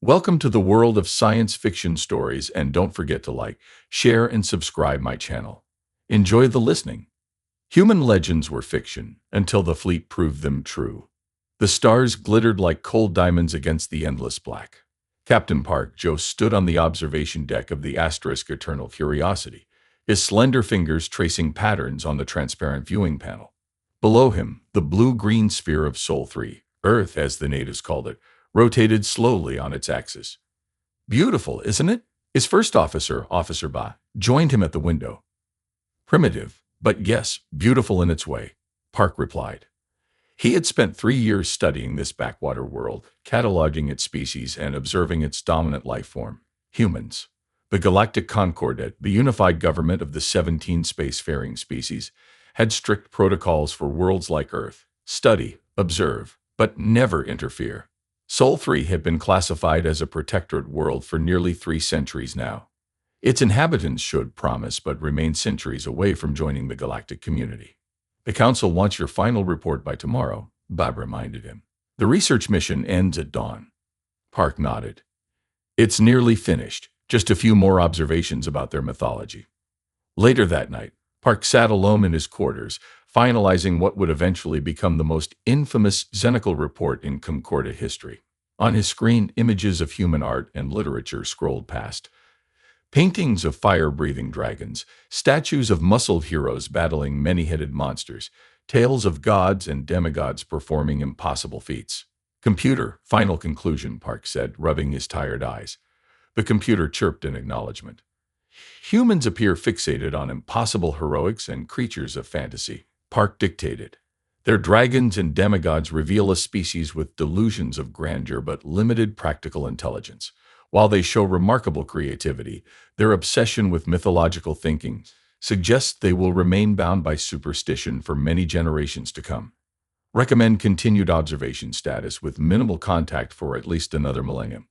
Welcome to the world of science fiction stories, and don't forget to like, share, and subscribe my channel. Enjoy the listening. Human legends were fiction until the fleet proved them true. The stars glittered like cold diamonds against the endless black. Captain Park Joe stood on the observation deck of the asterisk Eternal Curiosity, his slender fingers tracing patterns on the transparent viewing panel. Below him, the blue-green sphere of Sol 3, Earth as the natives called it, rotated slowly on its axis. Beautiful, isn't it? His first officer, Officer Ba, joined him at the window. Primitive, but yes, beautiful in its way, Park replied. He had spent 3 years studying this backwater world, cataloging its species and observing its dominant life form, humans. The Galactic Concordat, the unified government of the 17 spacefaring species, had strict protocols for worlds like Earth: study, observe, but never interfere. Sol 3 had been classified as a protectorate world for nearly 3 centuries now. Its inhabitants showed promise but remained centuries away from joining the galactic community. The Council wants your final report by tomorrow, Bob reminded him. The research mission ends at dawn. Park nodded. It's nearly finished, just a few more observations about their mythology. Later that night, Park sat alone in his quarters, finalizing what would eventually become the most infamous Xenical report in Concordat history. On his screen, images of human art and literature scrolled past. Paintings of fire-breathing dragons, statues of muscled heroes battling many-headed monsters, tales of gods and demigods performing impossible feats. Computer, final conclusion, Park said, rubbing his tired eyes. The computer chirped in acknowledgement. Humans appear fixated on impossible heroics and creatures of fantasy, Park dictated. Their dragons and demigods reveal a species with delusions of grandeur but limited practical intelligence. While they show remarkable creativity, their obsession with mythological thinking suggests they will remain bound by superstition for many generations to come. Recommend continued observation status with minimal contact for at least another millennium.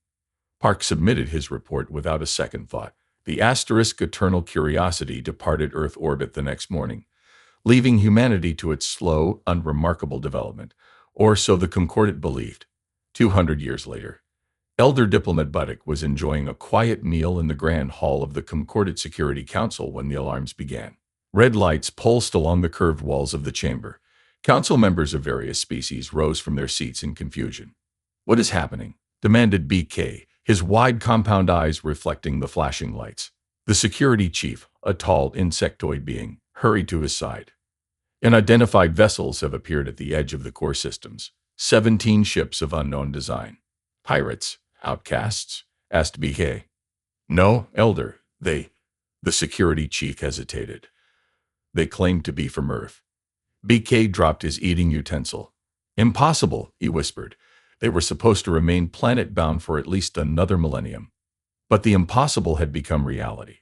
Park submitted his report without a second thought. The asterisk Eternal Curiosity departed Earth orbit the next morning, leaving humanity to its slow, unremarkable development, or so the Concordat believed. 200 years later, Elder Diplomat Buddick was enjoying a quiet meal in the grand hall of the Concordat Security Council when the alarms began. Red lights pulsed along the curved walls of the chamber. Council members of various species rose from their seats in confusion. "What is happening?" demanded BK, his wide compound eyes reflecting the flashing lights. The security chief, a tall insectoid being, hurried to his side. Unidentified vessels have appeared at the edge of the core systems. 17 ships of unknown design. Pirates? Outcasts? Asked BK. No, Elder, the security chief hesitated. They claimed to be from Earth. BK dropped his eating utensil. Impossible, he whispered. They were supposed to remain planet-bound for at least another millennium. But the impossible had become reality.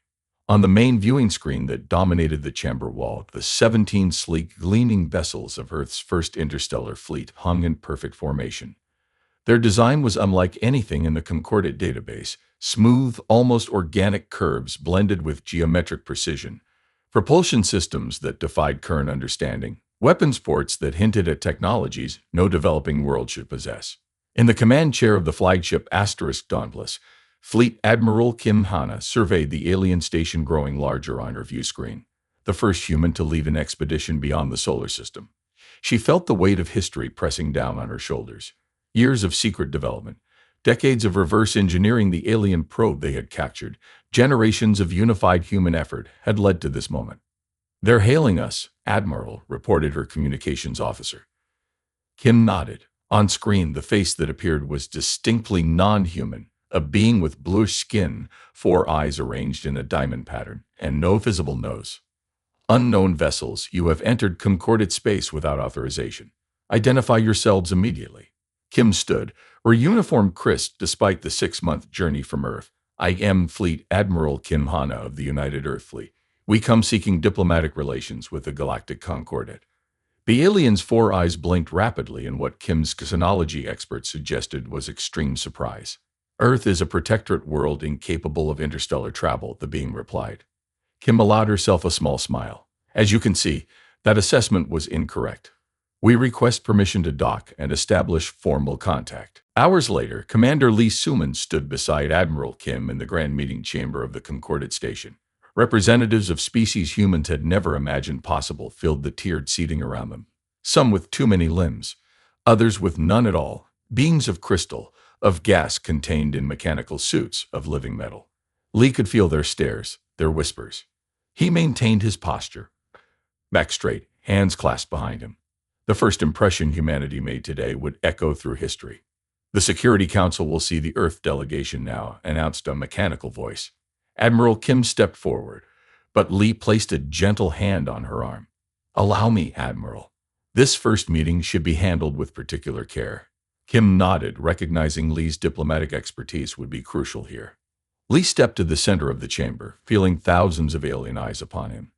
On the main viewing screen that dominated the chamber wall, the 17 sleek, gleaming vessels of Earth's first interstellar fleet hung in perfect formation. Their design was unlike anything in the Concordat database: smooth, almost organic curves blended with geometric precision, propulsion systems that defied current understanding, weapons ports that hinted at technologies no developing world should possess. In the command chair of the flagship Asterisk Dauntless, Fleet Admiral Kim Hana surveyed the alien station growing larger on her view screen, the first human to lead an expedition beyond the solar system. She felt the weight of history pressing down on her shoulders. Years of secret development, decades of reverse engineering the alien probe they had captured, generations of unified human effort had led to this moment. "They're hailing us," Admiral reported her communications officer. Kim nodded. On screen, the face that appeared was distinctly non-human, a being with bluish skin, 4 eyes arranged in a diamond pattern, and no visible nose. "Unknown vessels, you have entered Concordat space without authorization. Identify yourselves immediately." Kim stood, her uniform crisp despite the 6-month journey from Earth. "I am Fleet Admiral Kim Hana of the United Earth Fleet. We come seeking diplomatic relations with the Galactic Concordat." The alien's 4 eyes blinked rapidly in what Kim's xenology expert suggested was extreme surprise. "Earth is a protectorate world incapable of interstellar travel," the being replied. Kim allowed herself a small smile. "As you can see, that assessment was incorrect. We request permission to dock and establish formal contact." Hours later, Commander Lee Suman stood beside Admiral Kim in the grand meeting chamber of the Concordat station. Representatives of species humans had never imagined possible filled the tiered seating around them. Some with too many limbs, others with none at all, beings of crystal, of gas contained in mechanical suits of living metal. Lee could feel their stares, their whispers. He maintained his posture, back straight, hands clasped behind him. The first impression humanity made today would echo through history. "The Security Council will see the Earth delegation now," announced a mechanical voice. Admiral Kim stepped forward, but Lee placed a gentle hand on her arm. "Allow me, Admiral. This first meeting should be handled with particular care." Kim nodded, recognizing Lee's diplomatic expertise would be crucial here. Lee stepped to the center of the chamber, feeling thousands of alien eyes upon him.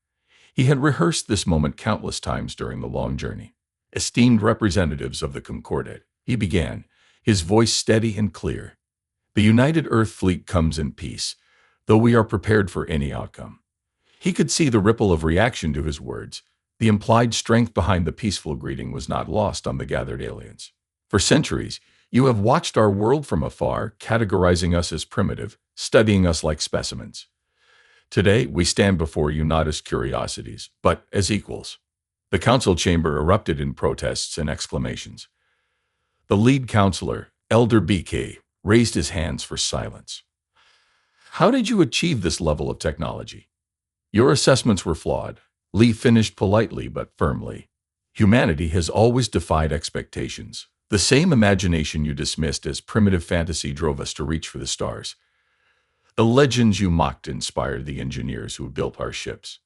He had rehearsed this moment countless times during the long journey. "Esteemed representatives of the Concordat," he began, his voice steady and clear. "The United Earth Fleet comes in peace, though we are prepared for any outcome." He could see the ripple of reaction to his words. The implied strength behind the peaceful greeting was not lost on the gathered aliens. "For centuries, you have watched our world from afar, categorizing us as primitive, studying us like specimens. Today, we stand before you not as curiosities, but as equals." The council chamber erupted in protests and exclamations. The lead counselor, Elder BK, raised his hands for silence. "How did you achieve this level of technology?" "Your assessments were flawed," Lee finished politely but firmly. "Humanity has always defied expectations. The same imagination you dismissed as primitive fantasy drove us to reach for the stars. The legends you mocked inspired the engineers who built our ships."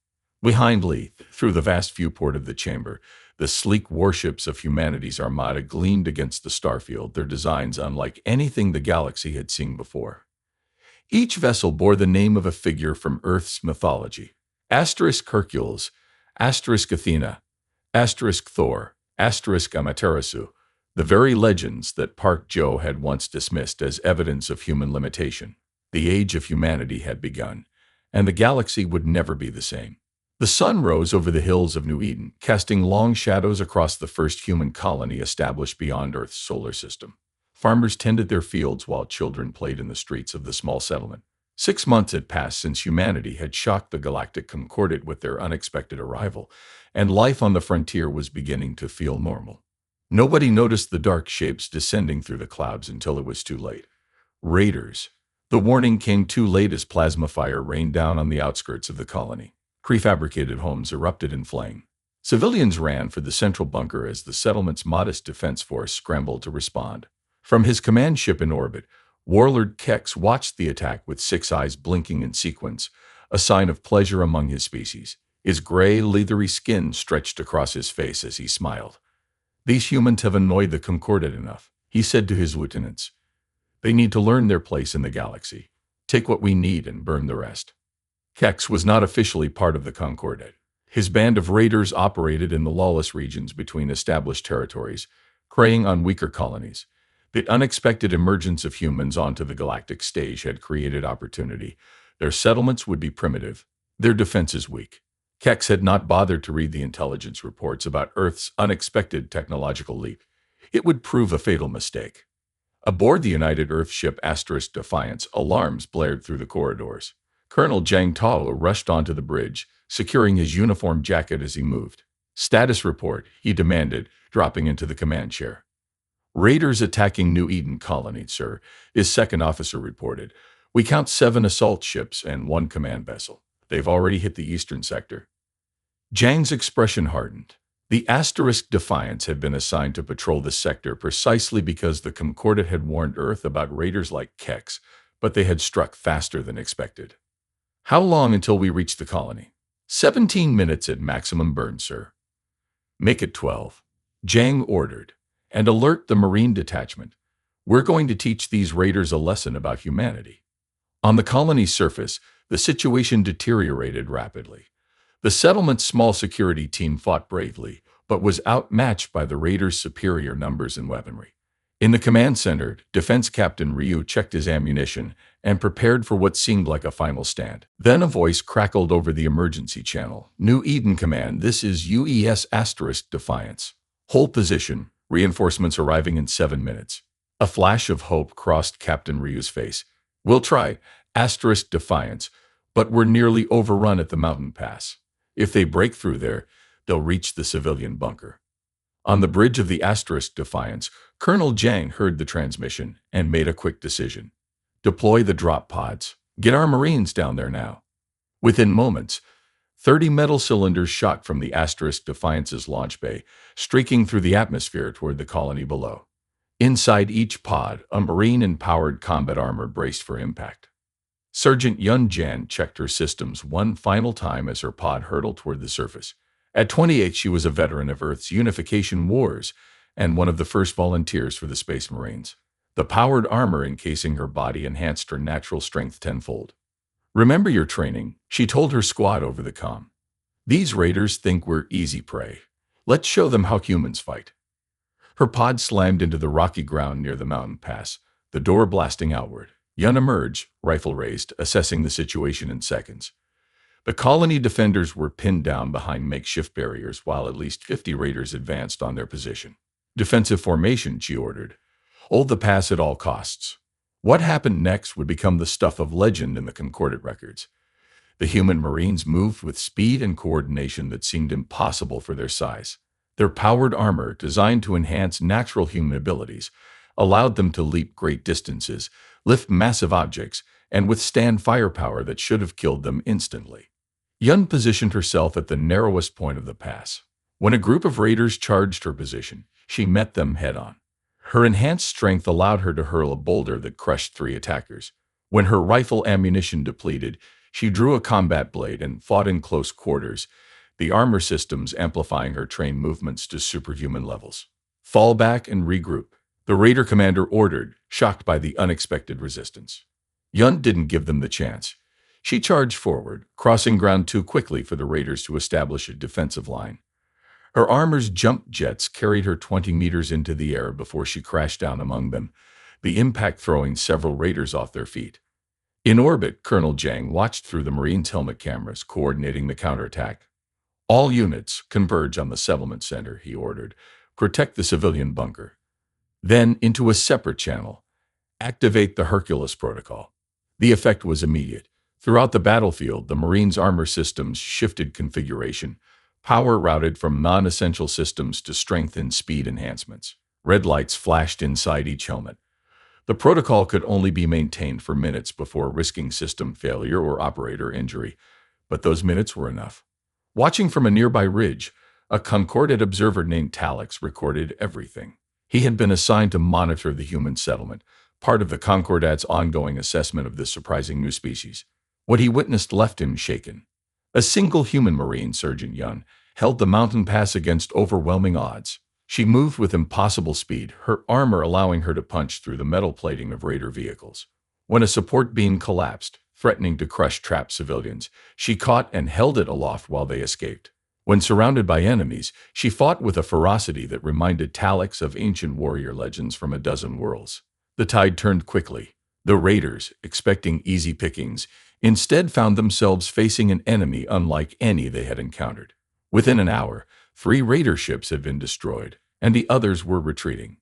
Behind Lee, through the vast viewport of the chamber, the sleek warships of humanity's armada gleamed against the starfield, their designs unlike anything the galaxy had seen before. Each vessel bore the name of a figure from Earth's mythology. Hercules, Athena, Thor, Amaterasu, the very legends that Park Joe had once dismissed as evidence of human limitation. The age of humanity had begun, and the galaxy would never be the same. The sun rose over the hills of New Eden, casting long shadows across the first human colony established beyond Earth's solar system. Farmers tended their fields while children played in the streets of the small settlement. 6 months had passed since humanity had shocked the Galactic Concordat with their unexpected arrival, and life on the frontier was beginning to feel normal. Nobody noticed the dark shapes descending through the clouds until it was too late. Raiders. The warning came too late as plasma fire rained down on the outskirts of the colony. Prefabricated homes erupted in flame. Civilians ran for the central bunker as the settlement's modest defense force scrambled to respond. From his command ship in orbit, Warlord Kex watched the attack with 6 eyes blinking in sequence, a sign of pleasure among his species. His gray, leathery skin stretched across his face as he smiled. "These humans have annoyed the Concordat enough," he said to his lieutenants. "They need to learn their place in the galaxy. Take what we need and burn the rest." Kex was not officially part of the Concordat. His band of raiders operated in the lawless regions between established territories, preying on weaker colonies. The unexpected emergence of humans onto the galactic stage had created opportunity. Their settlements would be primitive, their defenses weak. Kex had not bothered to read the intelligence reports about Earth's unexpected technological leap. It would prove a fatal mistake. Aboard the United Earth ship Defiance, alarms blared through the corridors. Colonel Zhang Tao rushed onto the bridge, securing his uniform jacket as he moved. "Status report," he demanded, dropping into the command chair. "Raiders attacking New Eden colony, sir," his second officer reported. "We count 7 assault ships and 1 command vessel. They've already hit the eastern sector." Zhang's expression hardened. The Defiance had been assigned to patrol the sector precisely because the Concordat had warned Earth about raiders like Kex, but they had struck faster than expected. "How long until we reach the colony?" 17 minutes at maximum burn, sir." "Make it 12. Zhang ordered. "And alert the Marine detachment. We're going to teach these raiders a lesson about humanity." On the colony's surface, the situation deteriorated rapidly. The settlement's small security team fought bravely, but was outmatched by the raiders' superior numbers and weaponry. In the command center, Defense Captain Ryu checked his ammunition and prepared for what seemed like a final stand. Then a voice crackled over the emergency channel. "New Eden Command, this is UES Defiance. Hold position. Reinforcements arriving in 7 minutes." A flash of hope crossed Captain Ryu's face. "We'll try, asterisk defiance, but we're nearly overrun at the mountain pass. If they break through there, they'll reach the civilian bunker." On the bridge of the asterisk Defiance, Colonel Jang heard the transmission and made a quick decision. "Deploy the drop pods. Get our Marines down there now." Within moments, 30 metal cylinders shot from the asterisk Defiance's launch bay, streaking through the atmosphere toward the colony below. Inside each pod, a Marine in powered combat armor braced for impact. Sergeant Yun Jan checked her systems one final time as her pod hurtled toward the surface. At 28, she was a veteran of Earth's unification wars and one of the first volunteers for the Space Marines. The powered armor encasing her body enhanced her natural strength tenfold. "Remember your training," she told her squad over the comm. "These raiders think we're easy prey. Let's show them how humans fight." Her pod slammed into the rocky ground near the mountain pass, the door blasting outward. Yun emerged, rifle raised, assessing the situation in seconds. The colony defenders were pinned down behind makeshift barriers while at least 50 raiders advanced on their position. "Defensive formation," she ordered. "Hold the pass at all costs." What happened next would become the stuff of legend in the concordant records. The human Marines moved with speed and coordination that seemed impossible for their size. Their powered armor, designed to enhance natural human abilities, allowed them to leap great distances, lift massive objects, and withstand firepower that should have killed them instantly. Yun positioned herself at the narrowest point of the pass. When a group of raiders charged her position, she met them head-on. Her enhanced strength allowed her to hurl a boulder that crushed 3 attackers. When her rifle ammunition depleted, she drew a combat blade and fought in close quarters, the armor systems amplifying her trained movements to superhuman levels. "Fall back and regroup," the raider commander ordered, shocked by the unexpected resistance. Yun didn't give them the chance. She charged forward, crossing ground too quickly for the raiders to establish a defensive line. Her armor's jump jets carried her 20 meters into the air before she crashed down among them, the impact throwing several raiders off their feet. In orbit, Colonel Jang watched through the Marines' helmet cameras, coordinating the counterattack. "All units, converge on the settlement center," he ordered. "Protect the civilian bunker." Then, into a separate channel, "Activate the Hercules protocol." The effect was immediate. Throughout the battlefield, the Marines' armor systems shifted configuration, power routed from non-essential systems to strength and speed enhancements. Red lights flashed inside each helmet. The protocol could only be maintained for minutes before risking system failure or operator injury, but those minutes were enough. Watching from a nearby ridge, a Concordat observer named Talix recorded everything. He had been assigned to monitor the human settlement, part of the Concordat's ongoing assessment of this surprising new species. What he witnessed left him shaken. A single human Marine, Sergeant Yun, held the mountain pass against overwhelming odds. She moved with impossible speed, her armor allowing her to punch through the metal plating of raider vehicles. When a support beam collapsed, threatening to crush trapped civilians, she caught and held it aloft while they escaped. When surrounded by enemies, she fought with a ferocity that reminded Talix of ancient warrior legends from a dozen worlds. The tide turned quickly. The raiders, expecting easy pickings, instead found themselves facing an enemy unlike any they had encountered. Within an hour, 3 raider ships had been destroyed, and the others were retreating.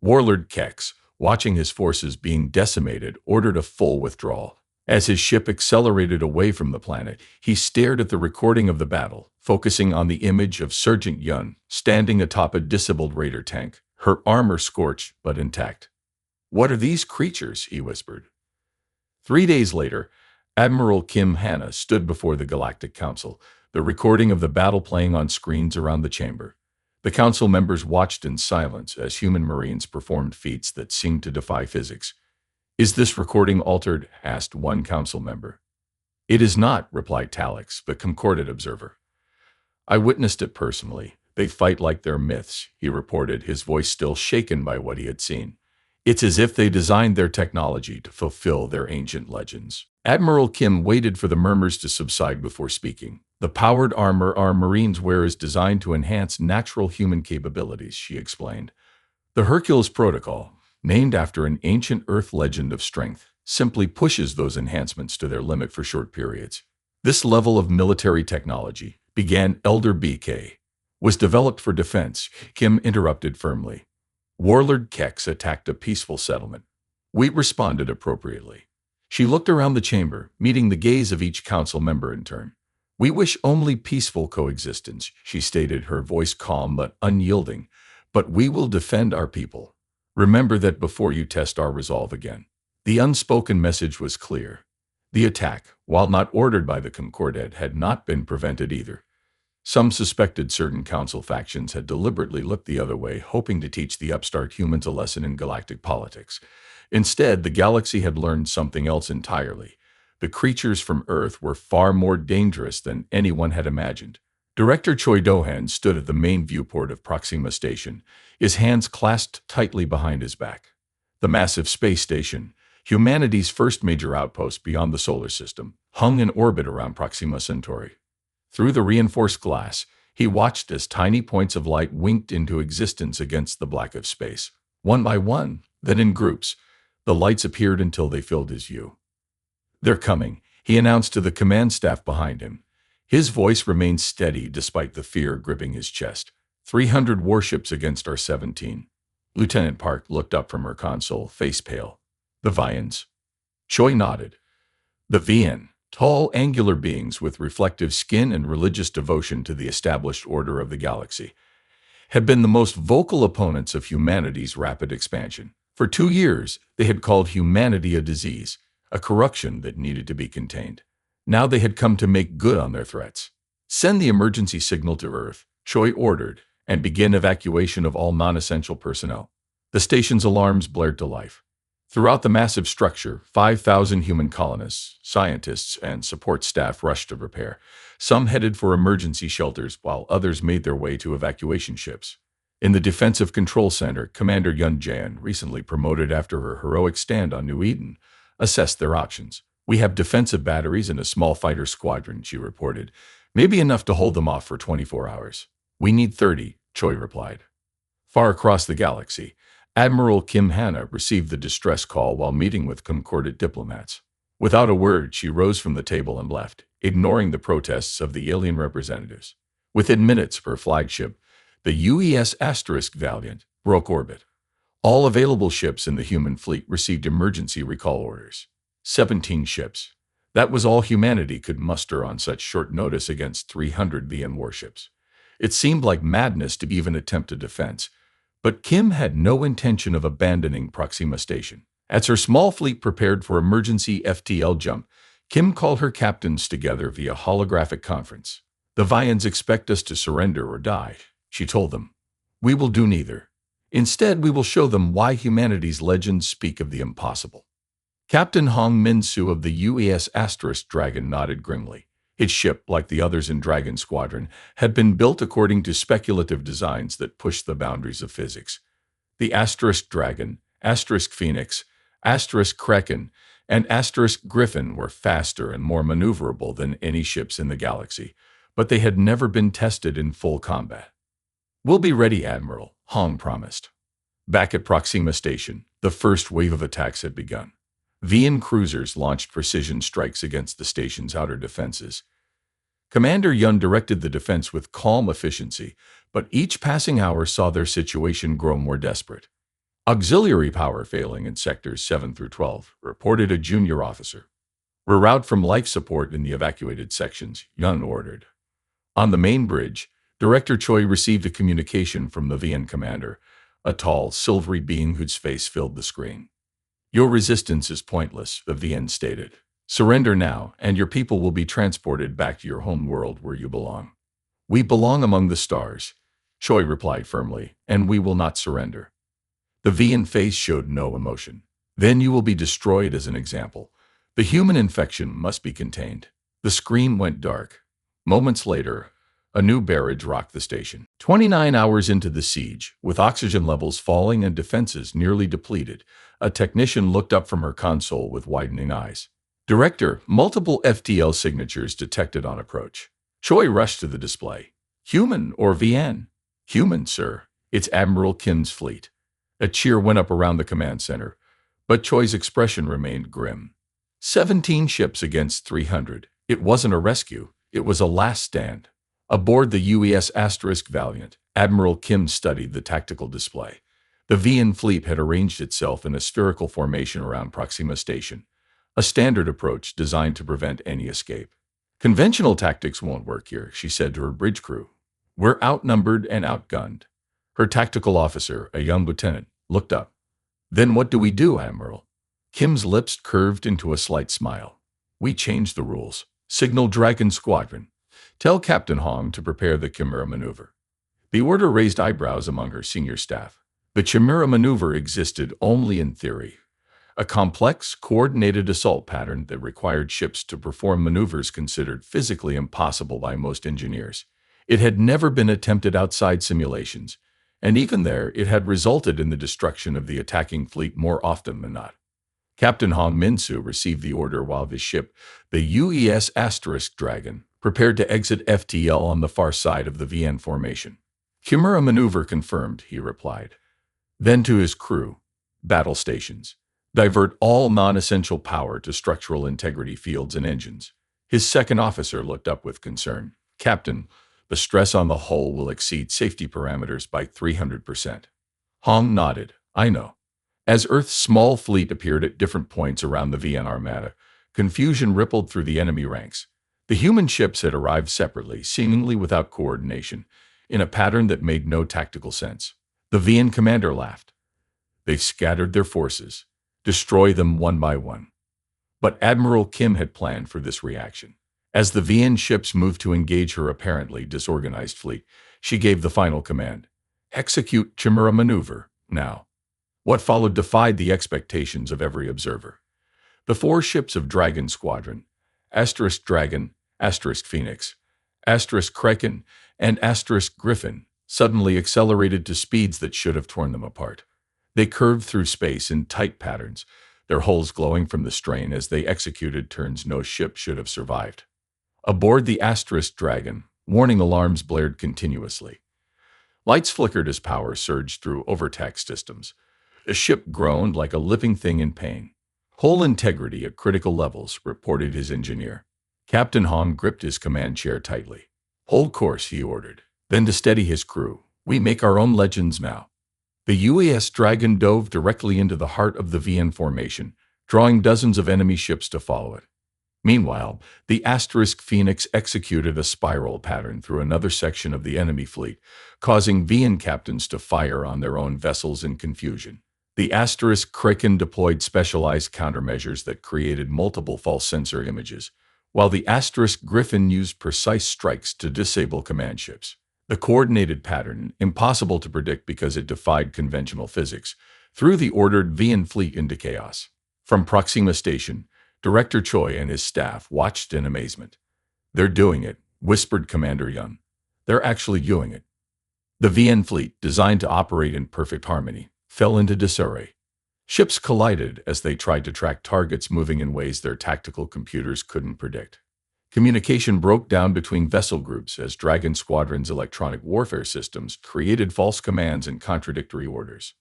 Warlord Kex, watching his forces being decimated, ordered a full withdrawal. As his ship accelerated away from the planet, he stared at the recording of the battle, focusing on the image of Sergeant Yun standing atop a disabled raider tank, her armor scorched but intact. "What are these creatures?" he whispered. 3 days later, Admiral Kim Hanna stood before the Galactic Council, the recording of the battle playing on screens around the chamber. The council members watched in silence as human Marines performed feats that seemed to defy physics. "Is this recording altered?" asked one council member. "It is not," replied Talix, the Concordat observer. "I witnessed it personally. They fight like they're myths," he reported, his voice still shaken by what he had seen. "It's as if they designed their technology to fulfill their ancient legends." Admiral Kim waited for the murmurs to subside before speaking. "The powered armor our Marines wear is designed to enhance natural human capabilities," she explained. "The Hercules protocol, named after an ancient Earth legend of strength, simply pushes those enhancements to their limit for short periods. This level of military technology," began Elder BK, "was developed for defense," Kim interrupted firmly. Warlord Kex attacked a peaceful settlement. We responded appropriately. She looked around the chamber, meeting the gaze of each council member in turn. We wish only peaceful coexistence, she stated, her voice calm but unyielding. But we will defend our people. Remember that before you test our resolve again. The unspoken message was clear. The attack, while not ordered by the Concordat, had not been prevented either. Some suspected certain council factions had deliberately looked the other way, hoping to teach the upstart humans a lesson in galactic politics. Instead, the galaxy had learned something else entirely. The creatures from Earth were far more dangerous than anyone had imagined. Director Choi Do-han stood at the main viewport of Proxima Station, his hands clasped tightly behind his back. The massive space station, humanity's first major outpost beyond the solar system, hung in orbit around Proxima Centauri. Through the reinforced glass, he watched as tiny points of light winked into existence against the black of space. One by one, then in groups, the lights appeared until they filled his view. "They're coming," he announced to the command staff behind him. His voice remained steady despite the fear gripping his chest. 300 warships against our 17. Lieutenant Park looked up from her console, face pale. "The Vians." Choi nodded. The Vian, tall, angular beings with reflective skin and religious devotion to the established order of the galaxy, had been the most vocal opponents of humanity's rapid expansion. For 2 years, they had called humanity a disease, a corruption that needed to be contained. Now they had come to make good on their threats. "Send the emergency signal to Earth," Choi ordered, "and begin evacuation of all non-essential personnel." The station's alarms blared to life. Throughout the massive structure, 5,000 human colonists, scientists, and support staff rushed to prepare. Some headed for emergency shelters, while others made their way to evacuation ships. In the Defensive Control Center, Commander Yun Jan, recently promoted after her heroic stand on New Eden, assessed their options. "We have defensive batteries and a small fighter squadron," she reported. "Maybe enough to hold them off for 24 hours. "We need 30, Choi replied. Far across the galaxy, Admiral Kim Hanna received the distress call while meeting with Concordat diplomats. Without a word, she rose from the table and left, ignoring the protests of the alien representatives. Within minutes, her flagship, the UES Valiant, broke orbit. All available ships in the human fleet received emergency recall orders. 17 ships. That was all humanity could muster on such short notice against 300 VN warships. It seemed like madness to even attempt a defense. But Kim had no intention of abandoning Proxima Station. As her small fleet prepared for emergency FTL jump, Kim called her captains together via holographic conference. "The Vians expect us to surrender or die," she told them. "We will do neither. Instead, we will show them why humanity's legends speak of the impossible." Captain Hong Min-soo of the UES Dragon nodded grimly. His ship, like the others in Dragon Squadron, had been built according to speculative designs that pushed the boundaries of physics. The Dragon, Phoenix, Kraken, and Griffin were faster and more maneuverable than any ships in the galaxy, but they had never been tested in full combat. "We'll be ready, Admiral," Hong promised. Back at Proxima Station, the first wave of attacks had begun. VN cruisers launched precision strikes against the station's outer defenses. Commander Yun directed the defense with calm efficiency, but each passing hour saw their situation grow more desperate. "Auxiliary power failing in sectors 7 through 12, reported a junior officer. "Reroute from life support in the evacuated sections," Yun ordered. On the main bridge, Director Choi received a communication from the VN commander, a tall, silvery being whose face filled the screen. "Your resistance is pointless," the VN stated. "Surrender now, and your people will be transported back to your home world where you belong." "We belong among the stars," Choi replied firmly, "and we will not surrender." The VN face showed no emotion. "Then you will be destroyed as an example. The human infection must be contained." The screen went dark. Moments later, a new barrage rocked the station. 29 hours into the siege, with oxygen levels falling and defenses nearly depleted, a technician looked up from her console with widening eyes. "Director, multiple FTL signatures detected on approach." Choi rushed to the display. "Human or VN?" "Human, sir. It's Admiral Kim's fleet." A cheer went up around the command center, but Choi's expression remained grim. 17 ships against 300. It wasn't a rescue. It was a last stand. Aboard the UES Valiant, Admiral Kim studied the tactical display. The VN fleet had arranged itself in a spherical formation around Proxima Station, a standard approach designed to prevent any escape. Conventional tactics won't work here, she said to her bridge crew. We're outnumbered and outgunned. Her tactical officer, a young lieutenant, looked up. Then what do we do, Admiral? Kim's lips curved into a slight smile. We change the rules. Signal Dragon Squadron. Tell Captain Hong to prepare the Chimera maneuver. The order raised eyebrows among her senior staff. The Chimera maneuver existed only in theory. A complex, coordinated assault pattern that required ships to perform maneuvers considered physically impossible by most engineers. It had never been attempted outside simulations, and even there it had resulted in the destruction of the attacking fleet more often than not. Captain Hong Min-soo received the order while his ship, the UES Dragon, prepared to exit FTL on the far side of the VN formation. Chimera maneuver confirmed, he replied. Then to his crew, battle stations. Divert all non-essential power to structural integrity fields and engines. His second officer looked up with concern. Captain, the stress on the hull will exceed safety parameters by 300%. Hong nodded. I know. As Earth's small fleet appeared at different points around the VN Armada, confusion rippled through the enemy ranks. The human ships had arrived separately, seemingly without coordination, in a pattern that made no tactical sense. The VN commander laughed. They scattered their forces. Destroy them one by one. But Admiral Kim had planned for this reaction. As the VN ships moved to engage her apparently disorganized fleet, she gave the final command. Execute Chimera maneuver, now. What followed defied the expectations of every observer. The four ships of Dragon Squadron, *Dragon, *Phoenix, *Kraken, and *Griffin, suddenly accelerated to speeds that should have torn them apart. They curved through space in tight patterns, their hulls glowing from the strain as they executed turns no ship should have survived. Aboard the Dragon, warning alarms blared continuously. Lights flickered as power surged through overtaxed systems. The ship groaned like a living thing in pain. Hull integrity at critical levels, reported his engineer. Captain Hong gripped his command chair tightly. Hold course, he ordered. Then to steady his crew, we make our own legends now. The UES Dragon dove directly into the heart of the VN formation, drawing dozens of enemy ships to follow it. Meanwhile, the *Phoenix executed a spiral pattern through another section of the enemy fleet, causing VN captains to fire on their own vessels in confusion. The *Kraken deployed specialized countermeasures that created multiple false sensor images, while the *Griffin used precise strikes to disable command ships. The coordinated pattern, impossible to predict because it defied conventional physics, threw the ordered VN fleet into chaos. From Proxima Station, Director Choi and his staff watched in amazement. They're doing it, whispered Commander Young. They're actually doing it. The VN fleet, designed to operate in perfect harmony, fell into disarray. Ships collided as they tried to track targets moving in ways their tactical computers couldn't predict. Communication broke down between vessel groups as Dragon Squadron's electronic warfare systems created false commands and contradictory orders.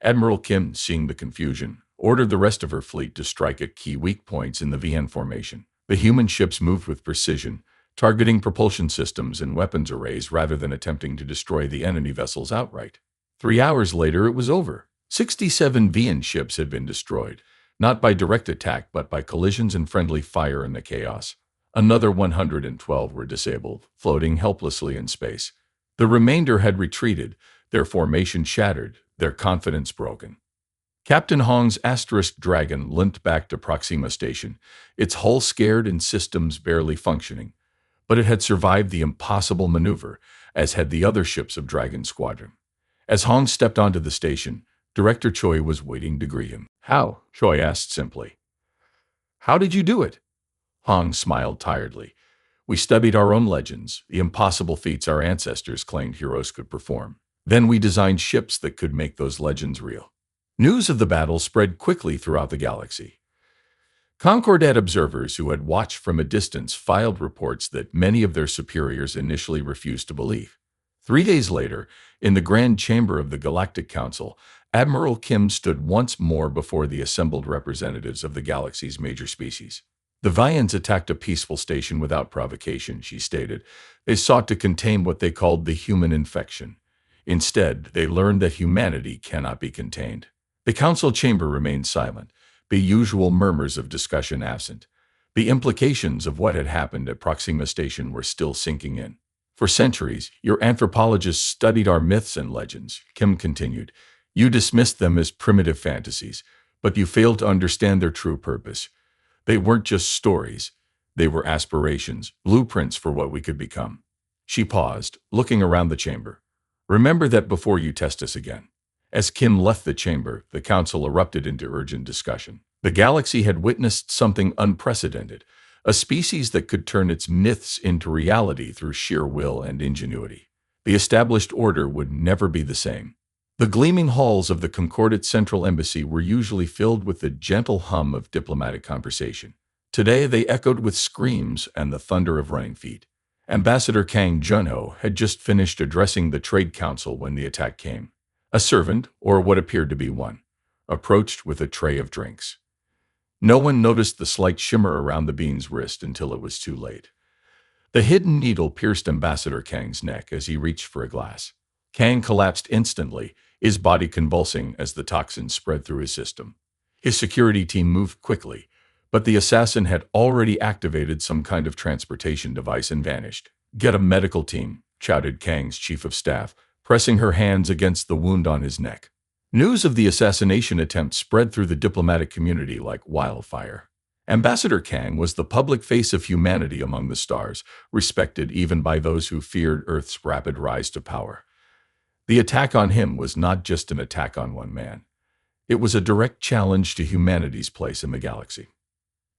Admiral Kim, seeing the confusion, ordered the rest of her fleet to strike at key weak points in the VN formation. The human ships moved with precision, targeting propulsion systems and weapons arrays rather than attempting to destroy the enemy vessels outright. 3 hours later, it was over. 67 VN ships had been destroyed, not by direct attack but by collisions and friendly fire in the chaos. Another 112 were disabled, floating helplessly in space. The remainder had retreated, their formation shattered, their confidence broken. Captain Hong's Dragon limped back to Proxima Station, its hull scared and systems barely functioning. But it had survived the impossible maneuver, as had the other ships of Dragon Squadron. As Hong stepped onto the station, Director Choi was waiting to greet him. How? Choi asked simply. How did you do it? Hong smiled tiredly. We studied our own legends, the impossible feats our ancestors claimed heroes could perform. Then we designed ships that could make those legends real. News of the battle spread quickly throughout the galaxy. Concordat observers who had watched from a distance filed reports that many of their superiors initially refused to believe. 3 days later, in the Grand Chamber of the Galactic Council, Admiral Kim stood once more before the assembled representatives of the galaxy's major species. The Vians attacked a peaceful station without provocation, she stated. They sought to contain what they called the human infection. Instead, they learned that humanity cannot be contained. The council chamber remained silent, the usual murmurs of discussion absent. The implications of what had happened at Proxima Station were still sinking in. For centuries, your anthropologists studied our myths and legends, Kim continued. You dismissed them as primitive fantasies, but you failed to understand their true purpose. They weren't just stories. They were aspirations, blueprints for what we could become. She paused, looking around the chamber. Remember that before you test us again. As Kim left the chamber, the council erupted into urgent discussion. The galaxy had witnessed something unprecedented, a species that could turn its myths into reality through sheer will and ingenuity. The established order would never be the same. The gleaming halls of the Concordate Central Embassy were usually filled with the gentle hum of diplomatic conversation. Today they echoed with screams and the thunder of running feet. Ambassador Kang Junho had just finished addressing the Trade Council when the attack came. A servant, or what appeared to be one, approached with a tray of drinks. No one noticed the slight shimmer around the being's wrist until it was too late. The hidden needle pierced Ambassador Kang's neck as he reached for a glass. Kang collapsed instantly, his body convulsing as the toxin spread through his system. His security team moved quickly, but the assassin had already activated some kind of transportation device and vanished. Get a medical team, shouted Kang's chief of staff, pressing her hands against the wound on his neck. News of the assassination attempt spread through the diplomatic community like wildfire. Ambassador Kang was the public face of humanity among the stars, respected even by those who feared Earth's rapid rise to power. The attack on him was not just an attack on one man. It was a direct challenge to humanity's place in the galaxy.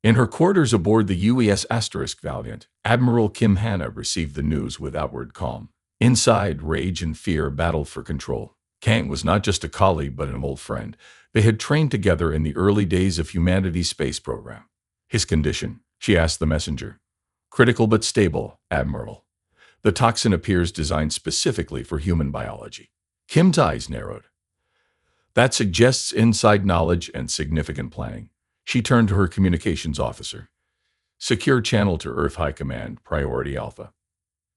In her quarters aboard the UES Asterisk Valiant, Admiral Kim Hanna received the news with outward calm. Inside, rage and fear battled for control. Kang was not just a colleague but an old friend. They had trained together in the early days of humanity's space program. His condition, she asked the messenger. Critical but stable, Admiral. The toxin appears designed specifically for human biology. Kim's eyes narrowed. That suggests inside knowledge and significant planning. She turned to her communications officer. Secure channel to Earth High Command, Priority Alpha.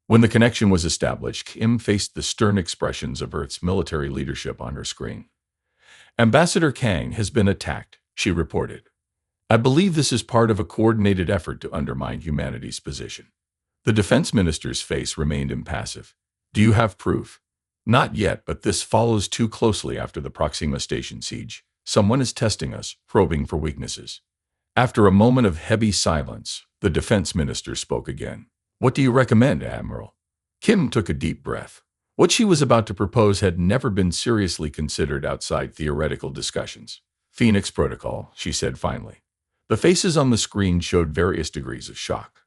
When the connection was established, Kim faced the stern expressions of Earth's military leadership on her screen. Ambassador Kang has been attacked, she reported. I believe this is part of a coordinated effort to undermine humanity's position. The defense minister's face remained impassive. Do you have proof? Not yet, but this follows too closely after the Proxima Station siege. Someone is testing us, probing for weaknesses. After a moment of heavy silence, the defense minister spoke again. What do you recommend, Admiral? Kim took a deep breath. What she was about to propose had never been seriously considered outside theoretical discussions. Phoenix Protocol, she said finally. The faces on the screen showed various degrees of shock.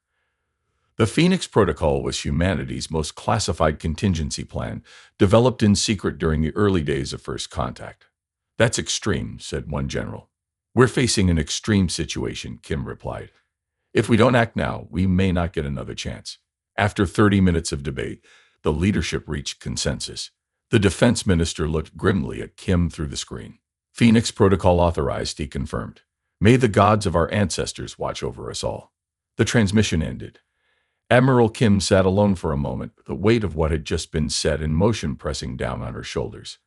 The Phoenix Protocol was humanity's most classified contingency plan, developed in secret during the early days of first contact. That's extreme, said one general. We're facing an extreme situation, Kim replied. If we don't act now, we may not get another chance. After 30 minutes of debate, the leadership reached consensus. The defense minister looked grimly at Kim through the screen. Phoenix Protocol authorized, he confirmed. May the gods of our ancestors watch over us all. The transmission ended. Admiral Kim sat alone for a moment, the weight of what had just been set in motion pressing down on her shoulders.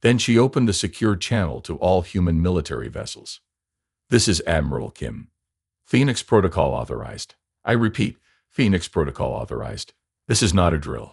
Then she opened a secure channel to all human military vessels. This is Admiral Kim. Phoenix Protocol authorized. I repeat, Phoenix Protocol authorized. This is not a drill.